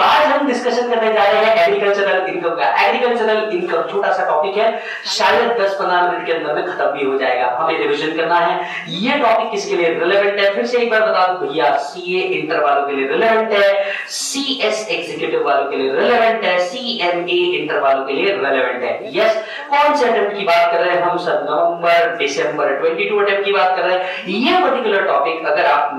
आज हम डिस्कशन करने जा रहे हैं एग्रीकल्चरल इनकम का। एग्रीकल्चरल इनकम छोटा सा टॉपिक है, शायद 10-15 मिनट के अंदर में खत्म भी हो जाएगा। हमें रिवीजन करना है। ये टॉपिक किसके लिए रिलेवेंट है, फिर से एक बार बता दूं भैया, सीए इंटर वालों के लिए रिलेवेंट है, सीएस एग्जीक्यूटिव वालों के लिए रिलेवेंट है, सीएमए इंटर वालों के लिए रिलेवेंट है। यस, कौन से अटेम्प्ट की बात कर रहे हैं हम सब? नवंबर दिसंबर 22 अटेम्प्ट की बात कर रहे हैं। ये पर्टिकुलर टॉपिक अगर आप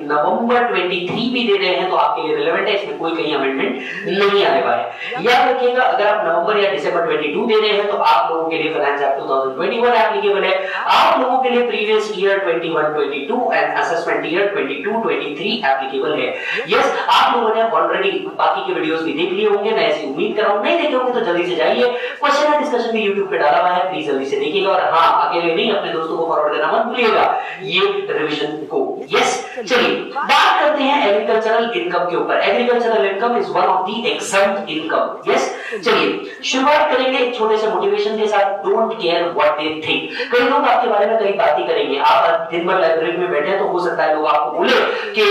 नवंबर 23 भी दे रहे हैं तो आपके लिए रिलेवेंट है, इसमें कोई कहीं अमेंडमेंट नहीं आने वाला है। याद रखिएगा, अगर आप नवंबर या दिसंबर 22 दे रहे हैं तो आप लोगों के लिए फाइनेंस एक्ट 2021 एप्लीकेबल है। आप लोगों के लिए previous year 21-22 and assessment year 22-23 applicable है। यस, आप लोगों ने ऑलरेडी बाकी के वीडियोस भी देख लिए होंगे, मैं ऐसी उम्मीद कर रहा हूं। नहीं देखे होंगे तो जल्दी से जाइए, क्वेश्चन एंड डिस्कशन भी YouTube पे डाला हुआ है, प्लीज जल्दी से देखिएगा। और हां, अकेले नहीं, अपने दोस्तों को फॉरवर्ड करना मत भूलिएगा ये रिवीजन को। यस, चलिए बात करते हैं एग्रीकल्चरल इनकम के ऊपर। Agricultural income is one of the exempt income. Yes, चलिए शुरुआत करेंगे एक छोटे से मोटिवेशन के साथ। Don't care what they think. कई लोग आपके बारे में कई बातें करेंगे। आप दिन भर लाइब्रेरी में बैठे हैं तो हो सकता है लोग आपको बोले कि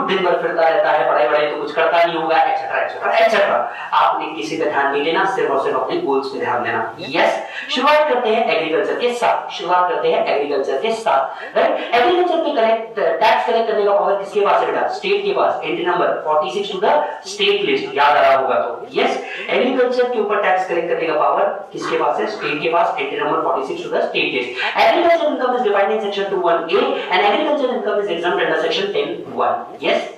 दिन भर फिरता रहता है, पढ़ाई वढ़ाई तो कुछ करता नहीं होगा, एक्सेट्रा एक्सेट्रा एक्सेट्रा। आपने किसी पे ध्यान नहीं देना, सिर्फ और सिर्फ अपने गोल्स पे ध्यान देना। यस, शुरुआत करते हैं एग्रीकल्चर के साथ। शुरुआत करते हैं एग्रीकल्चर के साथ। राइट, एग्रीकल्चर पे टैक्स कलेक्ट करने का पावर किसके पास है बेटा? स्टेट के पास। Entry number 46 to the state list, याद आ रहा होगा तो। यस, एग्रीकल्चर के ऊपर टैक्स कलेक्ट करने का पावर किसके पास है? स्टेट के पास। Entry number 46 to the state list. Agriculture income is defined in section 21A and agriculture income is exempt under section 10(1). Yes,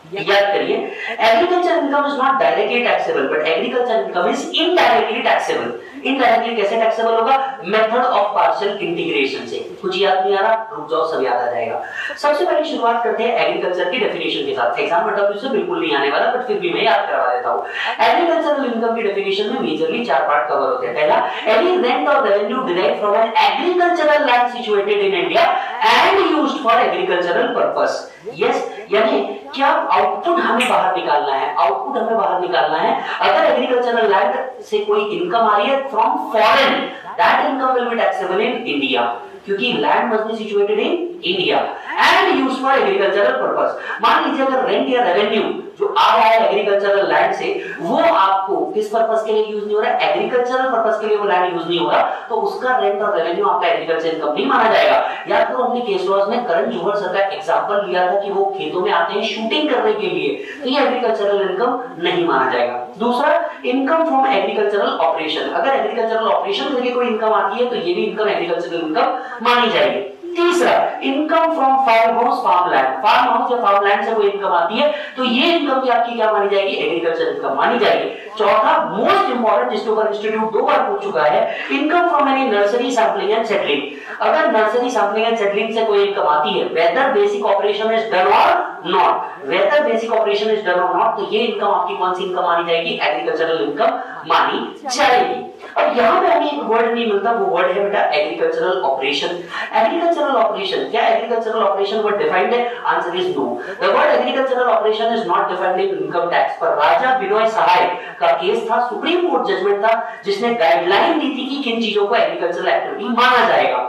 याद करिए, agriculture income is not directly taxable but agriculture income is indirectly taxable. Indirectly कैसे taxable होगा? Method of partial integration से। कुछ याद नहीं आ रहा? रुक जाओ, सब याद आ जाएगा। सबसे पहले शुरुआत करते हैं एग्रीकल्चर की डेफिनेशन के साथ। एग्जाम में टॉपिक से बिल्कुल नहीं आने वाला, बट फिर भी मैं याद करवा देता हूं। एग्रीकल्चरल इनकम की डेफिनेशन में मेजरली 4 पार्ट कवर होते हैं। पहला, एनी रेंट और revenue derived from an agricultural land situated in India and used for agricultural purpose. Yes, यानी क्या आउटपुट हमें बाहर निकालना है, आउटपुट हमें बाहर निकालना है। अगर एग्रीकल्चरल लैंड से कोई इनकम आ रही है from foreign, that income will be taxable in India, क्योंकि land must be situated in India and used for agricultural purpose. मान लीजिए अगर रेंट या रेवेन्यू जो आ रहा है एग्रीकल्चरल लैंड से, वो आपको किस पर्पस के लिए यूज नहीं हो रहा है? एग्रीकल्चरल पर्पस के लिए वो लैंड यूज नहीं हो रहा, तो उसका रेंट और रेवेन्यू आपका एग्रीकल्चर इनकम नहीं माना जाएगा। याद करो, हमने केस लॉज में करण जौहर सर का एग्जांपल लिया था कि वो खेतों में आते हैं शूटिंग करने के लिए, तो ये एग्रीकल्चरल इनकम नहीं माना जाएगा। दूसरा, इनकम फ्रॉम एग्रीकल्चरल ऑपरेशन। अगर एग्रीकल्चरल ऑपरेशन करके कोई इनकम आती है तो ये भी इनकम एग्रीकल्चरल इनकम मानी जाएगी। तीसरा, income from farm house farmland. Farm house या फार्मलैंड से कोई इनकम आती है तो ये इनकम भी आपकी क्या मानी जाएगी? एग्रीकल्चर इनकम मानी जाएगी। चौथा, मोस्ट इंपॉर्टेंट, जिसके ऊपर इंस्टीट्यूट 2 बार पूछ चुका है, income from any nursery sampling and setting. अगर नर्सरी सैंपलिंग एंड सेटलिंग से कोई इनकम आती है, whether basic operation is done or not, whether basic operation is done or not, तो ये इनकम आपकी कौन सी इनकम मानी जाएगी? एग्रीकल्चरल इनकम मानी जाएगी। अब यहां पे हमें एक वर्ड नहीं मिलता, वो वर्ड है बेटा एग्रीकल्चरल ऑपरेशन। एग्रीकल्चरल ऑपरेशन, क्या एग्रीकल्चरल ऑपरेशन वर्ड डिफाइंड है? Answer is no. The word agricultural operation is not defined in income tax. पर राजा बिनोय सहाय का केस था, सुप्रीम कोर्ट जजमेंट था, जिसने गाइडलाइन दी थी कि किन चीजों को एग्रीकल्चरल एक्टिविटी माना जाएगा।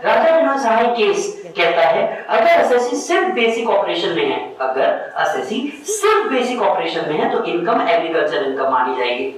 राजा बिनोय सहाय केस कहता है, अगर एसएससी सिर्फ बेसिक ऑपरेशन में है, अगर एसएससी सिर्फ बेसिक ऑपरेशन में है तो इनकम एग्रीकल्चर इनकम मानी जाएगी।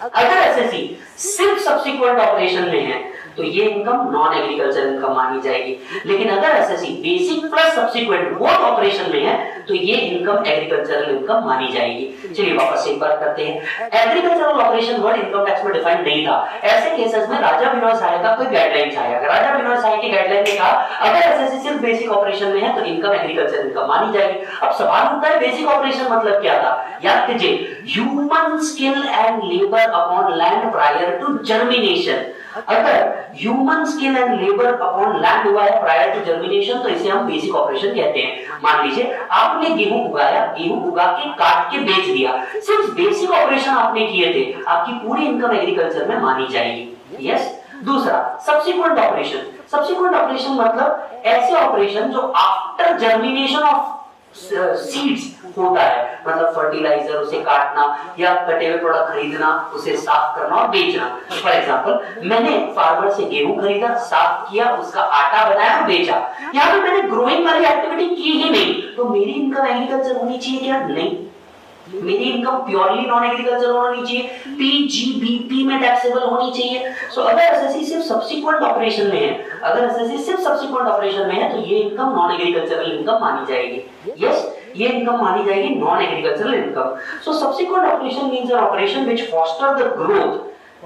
अगर एसएससी सिर्फ सब्सिक्वेंट ऑपरेशन में है तो ये इनकम नॉन एग्रीकल्चर इनकम मानी जाएगी। लेकिन अगर SSC basic plus subsequent both operation में है तो ये इनकम एग्रीकल्चरल इनकम मानी जाएगी। चलिए वापस से एक बार करते हैं। Agricultural operation word income tax में डिफाइंड नहीं था। ऐसे केसेस में राजा बिनोय सहाय का कोई गाइडलाइन आया, राजा बिनोय सहाय की गाइडलाइन ने कहा अगर एसएससी सिर्फ बेसिक ऑपरेशन में है तो इनकम एग्रीकल्चर इनकम मानी जाएगी। अब सवाल उठता है, बेसिक ऑपरेशन मतलब क्या था? याद कीजिए, human skill and labour upon land prior to germination. अगर human skill and labour upon land हुआ है प्रायर टू जर्मिनेशन तो इसे हम बेसिक ऑपरेशन कहते हैं। मान लीजिए आपने गेहूं उगाया, गेहूं उगा के काट के बेच दिया, सिर्फ बेसिक ऑपरेशन आपने किए थे, आपकी पूरी इनकम एग्रीकल्चर में मानी जाएगी। यस। दूसरा, सब्सिक्वेंट ऑपरेशन। सब्सिक्वेंट ऑपरेशन मतलब ऐसे ऑपरेशन जो आफ्टर जर्मिनेशन ऑफ सीड्स होता है, मतलब फर्टिलाइजर, उसे काटना या कटे हुए प्रोडक्ट खरीदना, उसे साफ करना और बेचना। फॉर एग्जांपल मैंने फार्मर से गेहूं खरीदा, साफ किया, उसका आटा बनाया और बेचा। यहाँ पे मैंने ग्रोइंग वाली एक्टिविटी की ही नहीं, तो मेरी इनकम एग्रीकल्चर होनी चाहिए क्या? नहीं, मेरी इनकम प्योरली नॉन एग्रीकल्चर होनी चाहिए, पीजीबीपी में टैक्सेबल होनी चाहिए। सो अगर एसएससी सिर्फ सब्सिक्वेंट ऑपरेशन में है, अगर एसएससी सिर्फ सब्सिक्वेंट ऑपरेशन में है, तो ये इनकम नॉन एग्रीकल्चरल इनकम मानी जाएगी। यस, ये इनकम मानी जाएगी non agricultural income. So subsequent operation means an operation which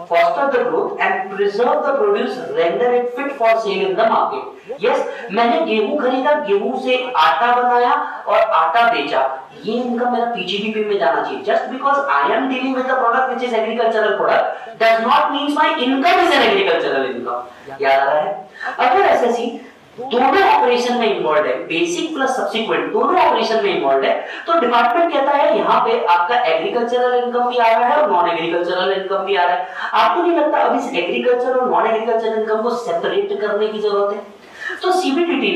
foster the growth and preserve the produce, render it fit for sale in the market. Yes, मैंने गेहूं खरीदा, गेहूं से आटा बनाया और आटा बेचा, ये इनकम मेरा पीजीबीपी में जाना चाहिए। Just because I am dealing with the product which is agricultural product does not mean my income is an agricultural income. याद आ रहा है? अगर एसएससी दोनों ऑपरेशन में इन्वॉल्व है, बेसिक प्लस सब्सिक्वेंट दोनों ऑपरेशन में इन्वॉल्व है, तो डिपार्टमेंट कहता है यहाँ पे आपका एग्रीकल्चरल इनकम भी आ रहा है और नॉन एग्रीकल्चरल इनकम भी आ रहा है। आपको नहीं लगता अब इस एग्रीकल्चर और नॉन एग्रीकल्चर इनकम को सेपरेट करने की जरूरत है? तो सीबीडीटी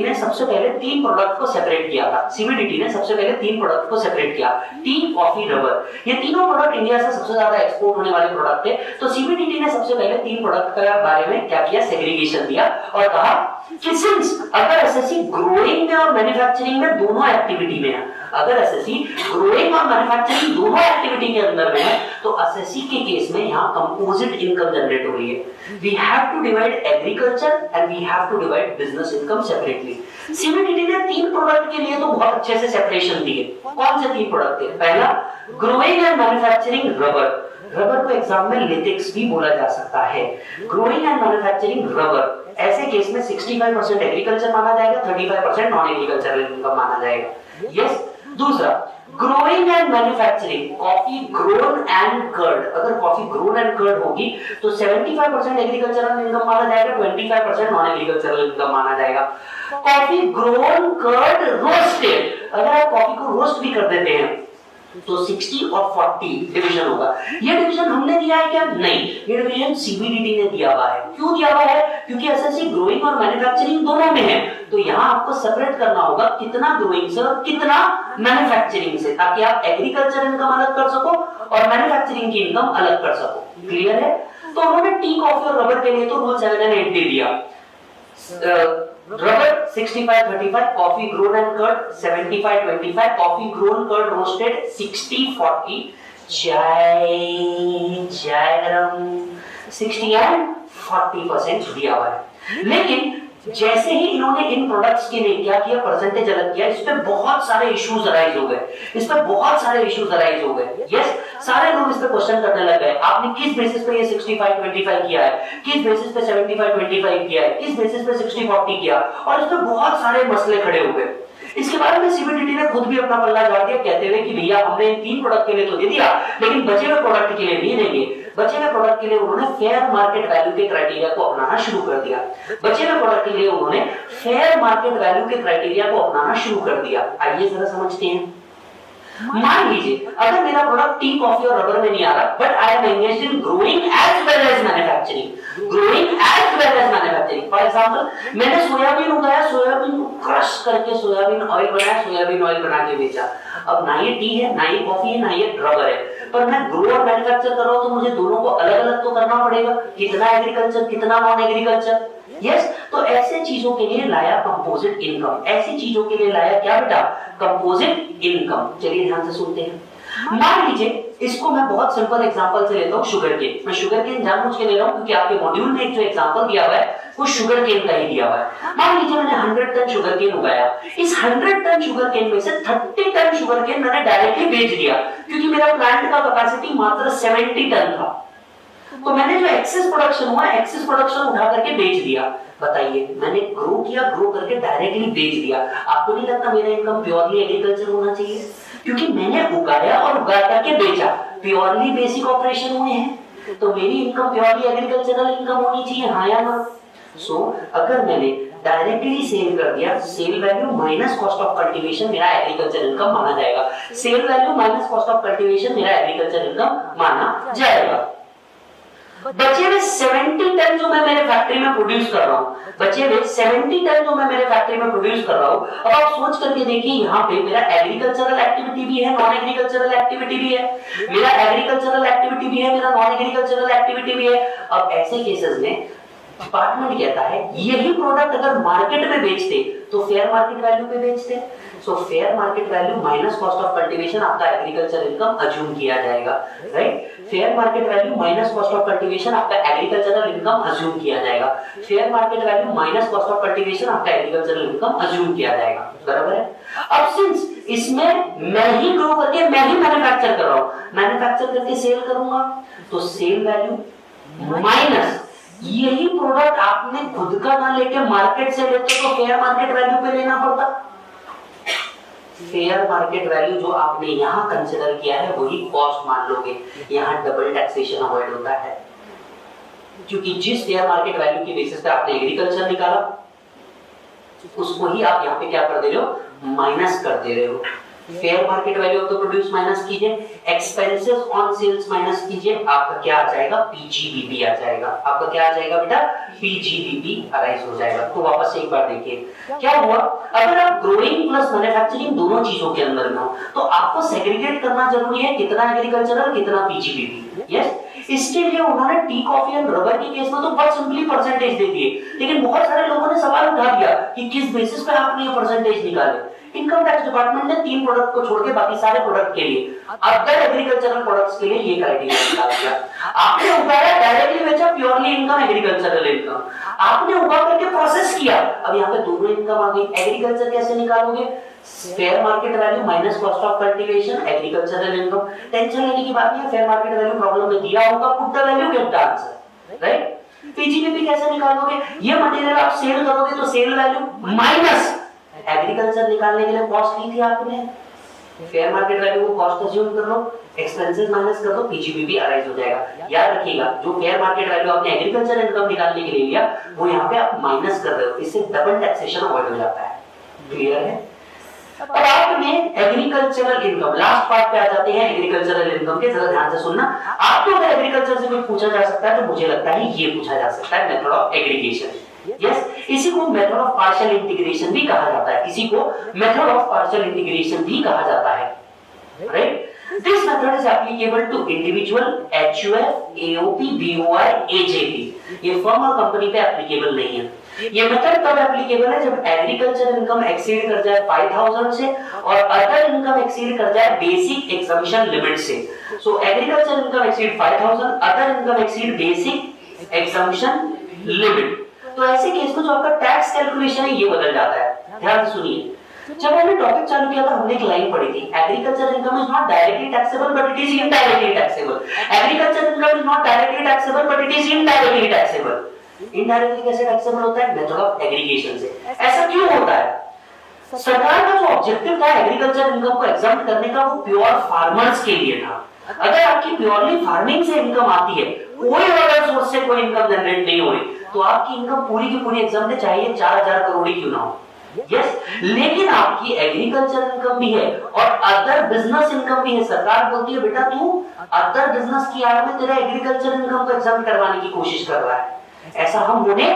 ने सबसे पहले 3 प्रोडक्ट को सेपरेट किया था। सीबीडीटी ने सबसे पहले 3 प्रोडक्ट को सेपरेट किया, टी, कॉफी, रबर। ये तीनों प्रोडक्ट इंडिया से सबसे ज्यादा एक्सपोर्ट होने वाले प्रोडक्ट थे। तो सीबीडीटी ने सबसे पहले 3 प्रोडक्ट के बारे में क्या किया? सेग्रीगेशन दिया और कहा कि सिंस अगर एसएससी ग्रोइंग में और मैन्युफैक्चरिंग में दोनों एक्टिविटी में है, अगर एसएससी ग्रोइंग और मैन्युफैक्चरिंग दोनों एक्टिविटी के अंदर में है, तो एसएससी के केस में यहाँ कंपोजिट इनकम जनरेट हो रही है। We have to divide agriculture and we have to divide business income separately. CBDT ने 3 प्रोडक्ट के लिए तो बहुत अच्छे से सेपरेशन दी है। कौन से 3 प्रोडक्ट थे? पहला, growing and manufacturing rubber. Rubber को एग्जाम में लेटेक्स भी बोला जा सकता है। ग्रोइंग एंड मैन्युफैक्चरिंग रबर, ऐसे केस में 65% एग्रीकल्चर माना जाएगा, 35% नॉन एग्रीकल्चरल इनकम माना जाएगा। यस। दूसरा, growing and manufacturing coffee grown and cured. अगर कॉफी ग्रोन एंड कर्ड होगी तो 75% एग्रीकल्चरल इनकम माना जाएगा, 25% नॉन एग्रीकल्चरल इनकम माना जाएगा। कॉफी ग्रोन कर्ड रोस्टेड, अगर आप कॉफी को रोस्ट भी कर देते हैं तो 60 और 40 डिवीजन होगा। ये डिवीजन हमने दिया है क्या? नहीं, ये डिवीजन सीबीडीटी ने दिया हुआ है। क्यों दिया हुआ है? क्योंकि एसएससी ग्रोइंग और मैन्युफैक्चरिंग दोनों में है, तो यहाँ आपको सेपरेट करना होगा कितना ग्रोइंग से और कितना मैन्युफैक्चरिंग से, ताकि आप एग्रीकल्चर इनकम अलग कर सको और मैन्युफैक्चरिंग की इनकम अलग कर सको। क्लियर है? तो उन्होंने टी, कॉफी और रबर के लिए तो रूल 7 and 8 दे दिया। Rubber 65-35, coffee grown and cured 75-25, coffee grown cured roasted 60-40, चाय गरम 60 एंड 40% दिया हुआ है। लेकिन जैसे ही इन्होंने इन प्रोडक्ट्स के लिए क्या किया, परसेंटेज अलग किया, इस पे बहुत सारे इश्यूज अराइज हो गए। यस, सारे लोग इस पे क्वेश्चन करने लग गए, आपने किस बेसिस पे ये 65-25 किया है, किस बेसिस पे 75-25 किया है, किस बेसिस पे 60-40 किया, और इस पे बहुत सारे मसले खड़े हो गए। इसके बारे में सीबीडीटी ने खुद भी अपना पल्ला झाड़ दिया, कहते हुए कि भैया हमने इन 3 प्रोडक्ट के लिए तो दे दिया, लेकिन बचे हुए प्रोडक्ट के लिए नहीं देंगे। बचे हुए प्रोडक्ट के लिए उन्होंने फेयर मार्केट वैल्यू के क्राइटेरिया को अपनाना शुरू कर दिया। आइए जरा समझते हैं। मान लीजिए अगर मेरा प्रोडक्ट टी, कॉफी और रबर में नहीं आ रहा, but I am engaged in growing as well as manufacturing. For example, मैंने सोयाबीन उगाया, सोयाबीन को क्रश करके सोयाबीन ऑयल बनाया, सोयाबीन ऑयल बना के बेचा। अब ना ये टी है, ना ये कॉफी है, ना ये रबर है, पर मैं ग्रो और मैन्युफैक्चर कर रहा हूं, तो मुझे दोनों को अलग अलग तो करना पड़ेगा, कितना एग्रीकल्चर कितना नॉन एग्रीकल्चर। यस, तो ऐसे चीजों के लिए लाया कंपोजिट इनकम। ऐसी चीजों के लिए लाया क्या बेटा? Composite income. चलिए ध्यान से सुनते हैं। मान लीजिए इसको मैं बहुत सिंपल एग्जांपल से लेता हूं, शुगर केन। मैं शुगर केन जानबूझ के ले रहा हूं क्योंकि आपके मॉड्यूल में एक जो एग्जांपल दिया हुआ है वो शुगर केन का ही दिया हुआ है। मान लीजिए मैंने 100 टन शुगर केन उगाया, इस 100 टन शुगर केन में से 30 टन शुगर केन मैंने डायरेक्टली बेच दिया, क्योंकि मेरा प्लांट का कैपेसिटी मात्र 70 टन था। तो मैंने जो एक्सेस प्रोडक्शन हुआ, एक्सेस प्रोडक्शन उठा करके बेच दिया। बताइए, मैंने ग्रो किया, ग्रो करके डायरेक्टली बेच दिया। आपको नहीं लगता मेरा इनकम प्योरली एग्रीकल्चर होना चाहिए? क्योंकि मैंने उगाया और उगा करके बेचा, प्योरली बेसिक ऑपरेशन हुए हैं, तो मेरी इनकम प्योरली एग्रीकल्चरल इनकम होनी चाहिए, हाँ या ना? सो अगर मैंने डायरेक्टली सेल कर दिया, sale value minus cost of cultivation मेरा एग्रीकल्चर इनकम माना जाएगा। Sale value minus cost of cultivation मेरा एग्रीकल्चर इनकम माना जाएगा। बचे हुए 70 टन जो मैं मेरे फैक्ट्री में प्रोड्यूस कर रहा हूँ, बचे हुए 70 टन जो मैं मेरे फैक्ट्री में प्रोड्यूस कर रहा हूँ, अब आप सोच करके देखिए यहाँ पे मेरा एग्रीकल्चरल एक्टिविटी भी है, नॉन एग्रीकल्चरल एक्टिविटी भी है, मेरा एग्रीकल्चरल एक्टिविटी भी है, मेरा नॉन एग्रीकल्चरल एक्टिविटी भी है। अब ऐसे केसेस में डिपार्टमेंट कहता है यही प्रोडक्ट अगर मार्केट में बेचते तो फेयर मार्केट वैल्यू पे बेचते, so fair market value minus cost of cultivation आपका एग्रीकल्चर इनकम अज्यूम किया जाएगा, right. Fair market value minus cost of cultivation आपका एग्रीकल्चरल इनकम अज्यूम किया जाएगा, fair market value minus cost of cultivation आपका agricultural income assume किया जाएगा, बराबर है। अब सिंस इसमें मैं ही ग्रो करके मैं ही मैन्युफैक्चर कर रहा हूं, मैन्युफैक्चर करके सेल करूंगा तो सेल वैल्यू माइनस यही प्रोडक्ट आपने खुद का ना लेके मार्केट से लेते तो फेयर मार्केट वैल्यू पे लेना पड़ता। फेयर मार्केट वैल्यू जो आपने यहां कंसीडर किया है वही कॉस्ट मान लोगे, यहां डबल टैक्सेशन अवॉइड होता है, क्योंकि जिस फेयर मार्केट वैल्यू की बेसिस पे आपने एग्रीकल्चर निकाला उसको ही आप यहां पे क्या कर दे रहे हो, माइनस कर दे रहे हो। Fair market value of the produce minus कीजिए, एक्सपेंसेस ऑन सेल्स माइनस कीजिए, आपका क्या आ जाएगा, पीजीबीपी आ जाएगा। आपका क्या आ जाएगा बेटा, पीजीबीपी अराइज हो जाएगा। तो वापस से एक बार देखिए क्या हुआ, अगर आप ग्रोइंग प्लस मैन्युफैक्चरिंग दोनों चीजों के अंदर में हो तो आपको सेग्रीगेट करना जरूरी है, कितना एग्रीकल्चरल कितना पीजीबीपी। यस, इसके लिए उन्होंने टी कॉफी एंड रबर की केस में तो बहुत सिंपली परसेंटेज दे दिए, लेकिन बहुत सारे लोगों ने सवाल उठा दिया कि किस बेसिस पे आपने ये परसेंटेज निकाले। इनकम टैक्स डिपार्टमेंट ने 3 प्रोडक्ट को छोड़ के बाकी सारे प्रोडक्ट के लिए अदर एग्रीकल्चरल प्रोडक्ट्स के लिए ये क्राइटेरिया निकाल दिया। आपने उगाया डायरेक्टली बेचा प्योरली इनकम एग्रीकल्चरल इनकम, आपने उगा करके प्रोसेस किया, अब यहाँ पे दोनों इनकम आ गई। एग्रीकल्चर कैसे निकालोगे, fair market value minus cost of cultivation agricultural income. Tension लेने की बात नहीं है, फेयर मार्केट वैल्यू प्रॉब्लम में दिया होगा, put the value get the answer, right. PGBP कैसे निकालोगे, ये मटेरियल आप सेल करोगे तो सेल वैल्यू माइनस एग्रीकल्चर निकालने के लिए कॉस्ट ली थी आपने, फेयर मार्केट वैल्यू को कॉस्ट अज्यूम कर लो, एक्सपेंसेस माइनस कर दो, पीजीबीपी अराइज हो जाएगा। याद रखिएगा जो फेयर मार्केट वैल्यू आपने एग्रीकल्चर इनकम निकालने के लिए लिया वो यहाँ पे आप माइनस कर रहे हो, इससे डबल टैक्सेशन अवॉइड हो जाता है। क्लियर है। अब आपने एग्रीकल्चरल इनकम, लास्ट पार्ट पे आ जाते हैं एग्रीकल्चरल इनकम के, जरा ध्यान से सुनना। आपको अगर एग्रीकल्चर से कुछ पूछा जा सकता है तो मुझे लगता है ये पूछा जा सकता है, मेथड ऑफ एग्रीगेशन। यस, इसी को मेथड ऑफ पार्शियल इंटीग्रेशन भी कहा जाता है, इसी को मेथड ऑफ पार्शियल इंटीग्रेशन भी कहा जाता है, right. This method is applicable to individual HUF, AOP, BOI, AJP। ये फर्म और कंपनी पे एप्लीकेबल नहीं है। ये मेथड तब एप्लीकेबल है जब एग्रीकल्चर इनकम एक्सीड कर जाए 5000 से और अदर इनकम एक्सीड कर जाए बेसिक एग्जम्पशन लिमिट से। सो agriculture income exceed 5000, other income exceed basic exemption limit. तो ऐसे केस में जो आपका टैक्स कैलकुलेशन है ये बदल जाता है। ध्यान से सुनिए, जब हमने टॉपिक चालू किया था हमने एक लाइन पढ़ी थी, agriculture income is not directly taxable but it is indirectly taxable. Agriculture income is not directly taxable but it is indirectly taxable. Indirectly कैसे टैक्सेबल होता है, मेथड ऑफ एग्रीगेशन से। ऐसा क्यों होता है, सरकार का जो ऑब्जेक्टिव था एग्रीकल्चर इनकम को एग्जम्प्ट करने का वो प्योर फार्मर्स के लिए था। अगर आपकी प्योरली फार्मिंग से इनकम आती है, कोई अदर सोर्स से कोई इनकम जनरेट नहीं हो रही, तो आपकी इनकम पूरी की पूरी एग्जाम में चाहिए 4000 करोड़ क्यों ना हो। यस, लेकिन आपकी एग्रीकल्चर इनकम भी है और अदर बिजनेस इनकम भी है। सरकार बोलती है बेटा तू अदर बिजनेस की आड़ में तेरा एग्रीकल्चर इनकम को एग्जाम करवाने की कोशिश कर रहा है, ऐसा हम होने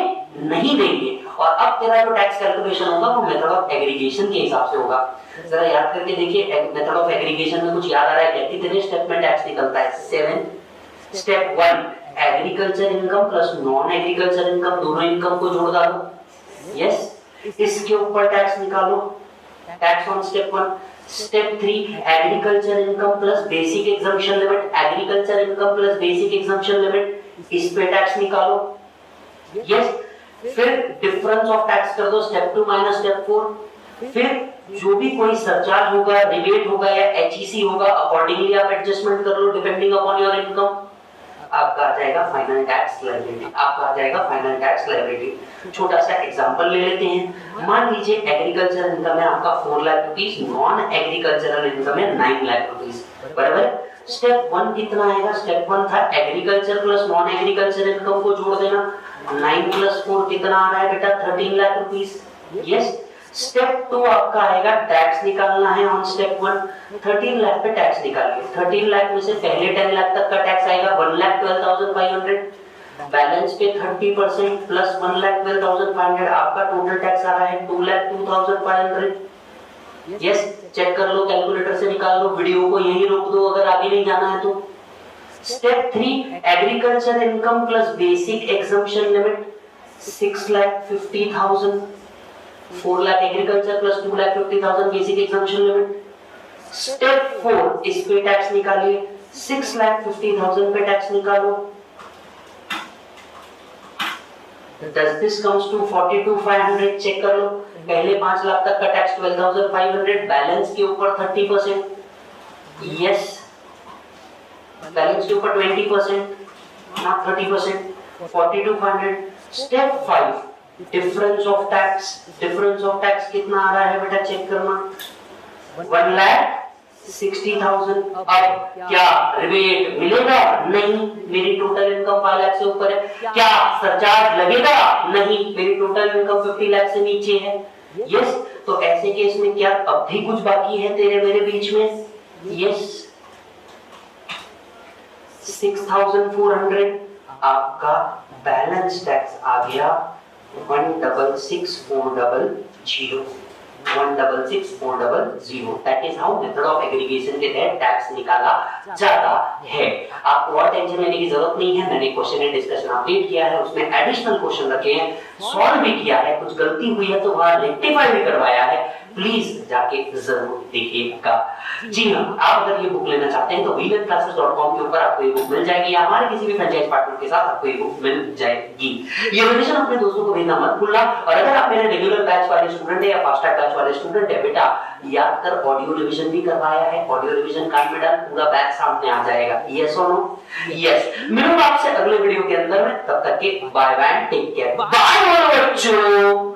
नहीं देंगे। और अब तेरा जो टैक्स कैलकुलेशन होगा वो मेथड ऑफ एग्रीगेशन के हिसाब से होगा। जरा याद करके देखिए, मेथड ऑफ एग्रीगेशन में कुछ याद आ रहा है क्या, कितने स्टेप में टैक्स निकलता है, 7। Step 1 agriculture income plus non agriculture income, दोनों इनकम को जोड़ डालो। यस, इसके ऊपर टैक्स निकालो, tax on step 1। Step 3 agriculture income plus basic exemption limit, agriculture income plus basic exemption limit, इस पे टैक्स निकालो। यस, फिर डिफरेंस ऑफ टैक्स कर दो, स्टेप 2 माइनस स्टेप 4। फिर जो भी कोई सरचार्ज होगा, रिबेट होगा या एचईसी होगा, अकॉर्डिंगली आप एडजस्टमेंट कर लो डिपेंडिंग अपॉन योर इनकम। आपका आ जाएगा फाइनल टैक्स लायबिलिटी, आपका आ जाएगा फाइनल टैक्स लायबिलिटी। छोटा सा एग्जांपल ले लेते हैं, मान लीजिए एग्रीकल्चर इनकम है आपका 4 lakh rupees, non agricultural income है 9 लाख रुपीस, बराबर। स्टेप 1 कितना आएगा, स्टेप 1 था agriculture plus non agriculture income को जोड़ देना, 9 प्लस 4 कितना आ रहा है बेटा, 13 लाख रुपीस। यस, स्टेप 2 आपका आएगा टैक्स निकालना है ऑन स्टेप 1। 13 लाख पे टैक्स निकालिए। 13 लाख में से पहले 10 लाख तक का टैक्स आएगा 1,12,500। बैलेंस पे 30% प्लस 1,12,500 आपका टोटल टैक्स आ रहा है 2,02,500। यस, चेक कर लो, कैलकुलेटर से निकाल लो, वीडियो को यहीं रोक दो अगर आगे नहीं जाना है तो। Step 3 agriculture income plus basic exemption limit 6,50,000। 4 lakh agriculture plus 2,50,000 basic exemption limit. Step 4 इस पे टैक्स निकालिए। 6,50,000 पे टैक्स निकालो। Does this comes to 42,500? Check कर लो, पहले 5 लाख तक का टैक्स 12,500, बैलेंस के ऊपर 30%। यस, बैलेंस के ऊपर 20%, ना 30%, 42,500। Step 5 difference of tax. Difference of tax कितना आ रहा है बेटा, चेक करना। 1,60,000। अब क्या रिबेट मिलेगा? नहीं, मेरी टोटल इनकम 5 लाख से ऊपर है। क्या सरचार्ज लगेगा? नहीं, मेरी टोटल इनकम 50 लाख से नीचे है। यस, तो ऐसे केस में क्या अब भी कुछ बाकी है तेरे मेरे बीच में? यस, 6,400 आपका बैलेंस टैक्स आ गया 1,66,400। 1,66,400। That is how method of aggregation के तहत टैक्स निकाला जाता है। आपको और टेंशन लेने की जरूरत नहीं है। मैंने क्वेश्चन एंड डिस्कशन अपडेट किया है, उसमें एडिशनल क्वेश्चन रखे हैं, सॉल्व भी किया है, कुछ गलती हुई है तो वहां रेक्टिफाई भी करवाया है। प्लीज जाके जरूर देखिएगा। जी हां, आप अगर ये बुक लेना चाहते हैं तो wlclasses.com के ऊपर आपको ये बुक मिल जाएगी, या हमारे किसी भी फ्रेंचाइज पार्टनर के साथ आपको ये बुक मिल जाएगी। ये रिवीजन अपने दोस्तों को भेजना मत भूलना। और अगर आप मेरे रेगुलर बैच वाले स्टूडेंट है या फास्ट ट्रैक बैच वाले स्टूडेंट है, बेटा याद कर ऑडियो रिवीजन भी करवाया है। ऑडियो रिवीजन कान में डाल, पूरा बैच सामने आ जाएगा। यस और नो? यस। मिलूंगा आपसे अगले वीडियो के अंदर में, तब तक के bye bye, take care, bye बच्चों।